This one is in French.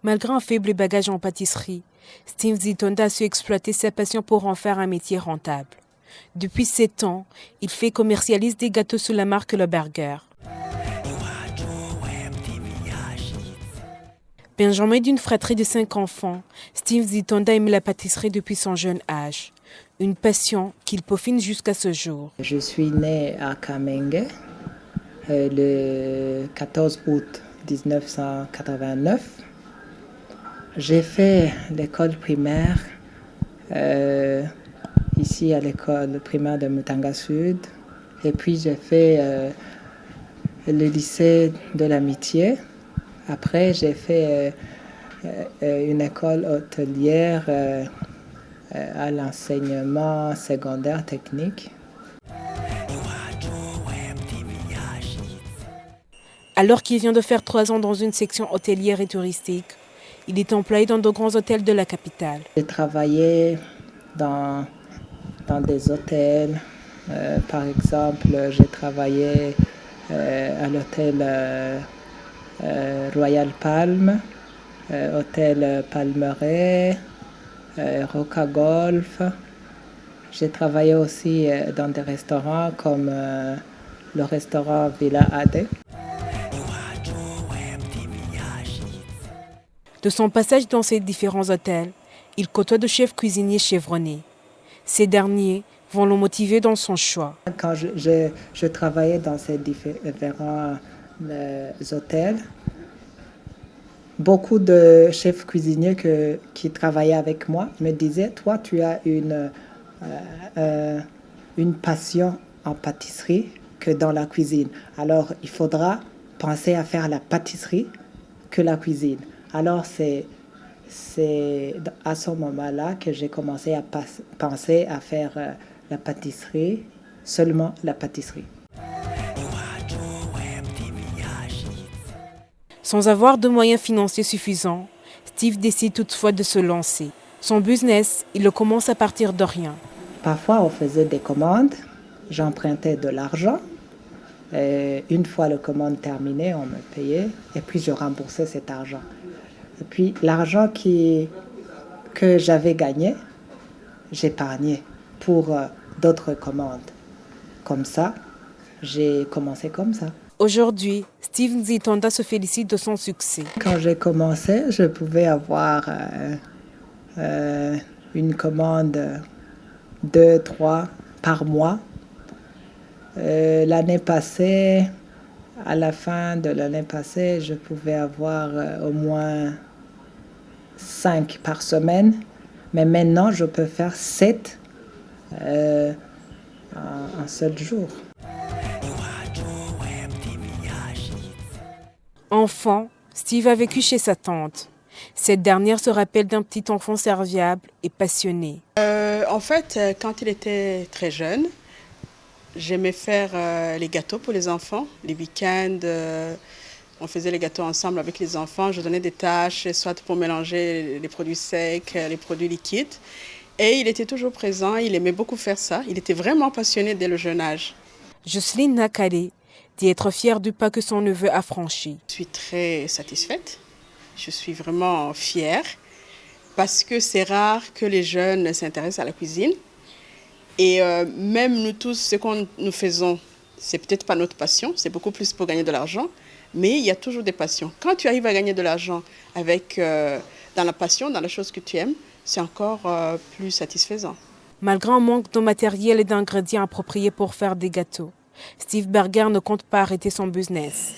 Malgré un faible bagage en pâtisserie, Steve Zitonda a su exploiter sa passion pour en faire un métier rentable. Depuis 7 ans, il fait et commercialise des gâteaux sous la marque Le Burger. Benjamin d'une fratrie de 5 enfants, Steve Zitonda aime la pâtisserie depuis son jeune âge. Une passion qu'il peaufine jusqu'à ce jour. Je suis née à Kamenge le 14 août 1989. J'ai fait l'école primaire ici à l'école primaire de Mutanga Sud. Et puis j'ai fait le lycée de l'amitié. Après, j'ai fait une école hôtelière à l'enseignement secondaire technique. Alors qu'il vient de faire 3 ans dans une section hôtelière et touristique, il est employé dans de grands hôtels de la capitale. J'ai travaillé dans des hôtels. Par exemple, j'ai travaillé à l'hôtel Royal Palm, hôtel Palmeret, Roca Golf. J'ai travaillé aussi dans des restaurants comme le restaurant Villa Ade. De son passage dans ces différents hôtels, il côtoie de chefs cuisiniers chevronnés. Ces derniers vont le motiver dans son choix. Quand je travaillais dans ces différents hôtels, beaucoup de chefs cuisiniers qui travaillaient avec moi me disaient, toi, tu as une passion en pâtisserie que dans la cuisine. Alors, il faudra penser à faire la pâtisserie que la cuisine. Alors, c'est à ce moment-là que j'ai commencé à penser à faire la pâtisserie, seulement la pâtisserie. Sans avoir de moyens financiers suffisants, Steve décide toutefois de se lancer. Son business, il le commence à partir de rien. Parfois, on faisait des commandes, j'empruntais de l'argent. Et une fois la commande terminée, on me payait et puis je remboursais cet argent. Et puis l'argent que j'avais gagné, j'épargnais pour d'autres commandes. Comme ça, j'ai commencé comme ça. Aujourd'hui, Steve Zitonda se félicite de son succès. Quand j'ai commencé, je pouvais avoir une commande 2, 3 par mois. L'année passée, à la fin de l'année passée, je pouvais avoir au moins 5 par semaine. Mais maintenant, je peux faire 7 un seul jour. Enfant, Steve a vécu chez sa tante. Cette dernière se rappelle d'un petit enfant serviable et passionné. En fait, quand il était très jeune, j'aimais faire les gâteaux pour les enfants. Les week-ends, on faisait les gâteaux ensemble avec les enfants. Je donnais des tâches, soit pour mélanger les produits secs, les produits liquides. Et il était toujours présent, il aimait beaucoup faire ça. Il était vraiment passionné dès le jeune âge. Jocelyne Nakale dit être fière du pas que son neveu a franchi. Je suis très satisfaite. Je suis vraiment fière parce que c'est rare que les jeunes s'intéressent à la cuisine. Et même nous tous, ce que nous faisons, c'est peut-être pas notre passion, c'est beaucoup plus pour gagner de l'argent, mais il y a toujours des passions. Quand tu arrives à gagner de l'argent dans la passion, dans la chose que tu aimes, c'est encore plus satisfaisant. Malgré un manque de matériel et d'ingrédients appropriés pour faire des gâteaux, Steve Burger ne compte pas arrêter son business.